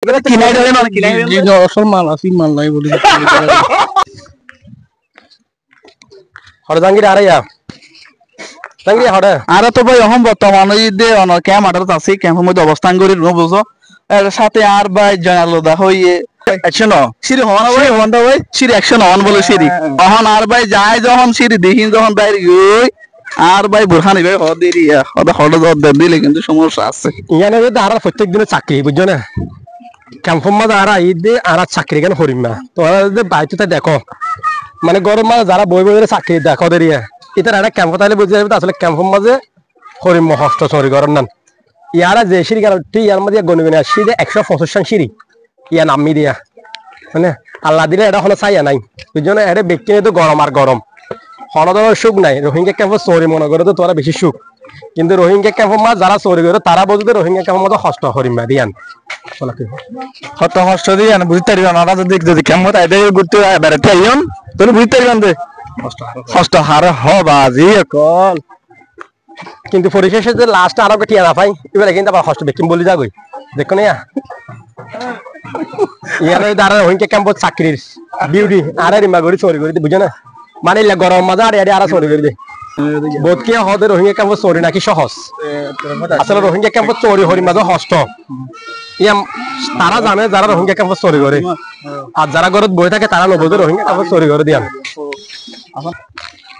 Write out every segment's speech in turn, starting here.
কিনাই ধরে না কিনাই অসল মাল আছে মাল নাই বলি হরজাঙ্গির আরে জাঙ্গি হরে আর তো ভাই অহম বর্তমানে দে অন ক্যাম্প আটার আছে ক্যাম্পের মধ্যে অবস্থান করি নো বুঝো এর সাথে আর ভাই জয়ালদা হইয়ে অ্যাকশন সিরি হন ভাই হন্ডা ভাই সিরি অ্যাকশন অন বলে সিরি অহন আর ভাই যায় যখন সিরি দেখিন যখন বাইরে গই আর ভাই বুরহানি ভাই হদেরি হদ দিলে কিন্তু সমস্যা আছে ইয়ানে যদি আর প্রত্যেক দিনে চাকরি বুঝছো না ক্যাম্পের মধ্যে আর ঈদে আর চাকরি কেন করিম না তো বাইতে দেখো মানে গরম মাঝে যারা বই বই চাকরি দেখো দেরিয়া এটা একটা ক্যাম্প তাহলে বুঝতে যাবে আসলে ক্যাম্পের মাঝে করিম হস্ত সরি গরম নান ইয়ারা যে সিঁড়ি গেল ঠিক ইয়ার মধ্যে গণি গণি সিঁড়ি 125 সিঁড়ি ইয়া নামি দিয়া মানে আল্লাহ দিলে এটা হলো চাইয়া নাই বুঝছো না এটা ব্যক্তি তো গরম আর গরম হনদর সুখ নাই রোহিঙ্গা ক্যাম্প চৌরি মনে করে তো তোরা বেশি সুখ কিন্তু রোহিঙ্গা ক্যাম্পের মাঝে যারা চৌরি করে তারা বুঝতে রোহিঙ্গা ক্যাম্পের মধ্যে হস্ত করিম না দিয়ান হত হস্ত দিয়ান বুঝতে পারবেন ওরা যদি ক্যাম্প তাইতে ঘুরতে বেড়াতে আইন তুমি বুঝতে পারবেন যে হস্ত হারে হবাজি কল কিন্তু পরিশেষে যে লাস্ট আরো টিয়া না পাই এবারে কিন্তু আবার হস্ত বেকিম বলি যাগই দেখো না ইয়ারে দ্বারা রোহিঙ্গা ক্যাম্পত চাকরির বিউটি আর রিমা গড়ি চৌরি করে বুঝো না মানে গরম মজা আর আর চৌরি করে দে বোধ কি হদে রোহিঙ্গা ক্যাম্পত চৌরি নাকি সহজ আসলে রোহিঙ্গা ক্যাম্পত চৌরি হরি মাঝে হস্ত ইয়া তারা জানে যারা রোহিঙ্গা ক্যাম্পত চৌরি করে আর যারা ঘরত বই থাকে তারা নবুঝে রোহিঙ্গা ক্যাম্পত চৌরি করে দিয়ান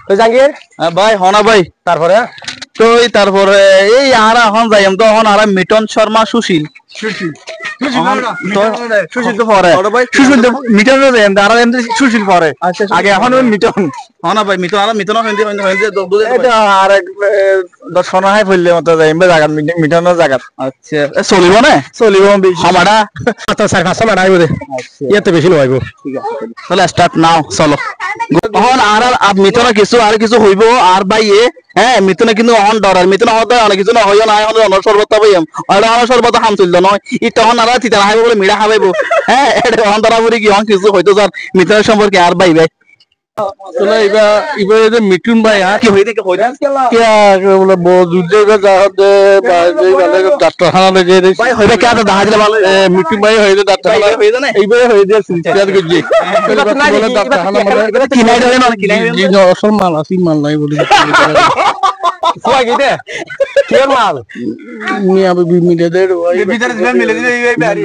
তো জাঙ্গির ভাই হনা ভাই তারপরে তো তারপরে এই আর এখন যাইম তো এখন আর মিটন শর্মা সুশীল সুশীল তো পরে সুশীল তো মিটন আর সুশীল পরে আগে এখন মিটন হনা ভাই মিটন আর মিটন আর দর্শন হাই ফেললে মতো যাইম জায়গা মিটনের জায়গা আচ্ছা চলিব না চলিব আমারা তো স্যার কাছে মারাইব দে ইয়াতে বেশি নয়ব ঠিক আছে তাহলে স্টার্ট নাও চলো এখন আর মিটনে কিছু আর কিছু হইব আর ভাই হ্যাঁ মিথুনে কিন্তু অন ডরার মিথুন হতে অনেক কিছু না হইও না হলে অনর সর্বত পাইম আর অনর সর্বত হাম তুলল নয় ই তখন আর তিতা হাইব বলে মিড়া হাবাইব হ্যাঁ এটা অন ডরা বলি কি অন কিছু হইতো স্যার মিথুনের সম্পর্কে আর ভাই ভাই তোলা এবার যে মিঠুন ভাই আর কি হই দেখে হইরা কে বলে যুদ্ধে যাহতে ভাই ডাক্তারখানা লেগে ভাই হইবে কে তো দেখা দিলে ভালো মিঠুন ভাই হইছে ডাক্তারখানা হই জানে এইবারে হই দিয়ে সিরিয়াস গজি ডাক্তারখানা মানে কিনাই ধরে না কিনাই অসল মাল আছে মাল নাই বলি ফুয়া গিতে কি মাল নি আবে মিলে দে ভিতরে মিলে দিবে এই বাড়ি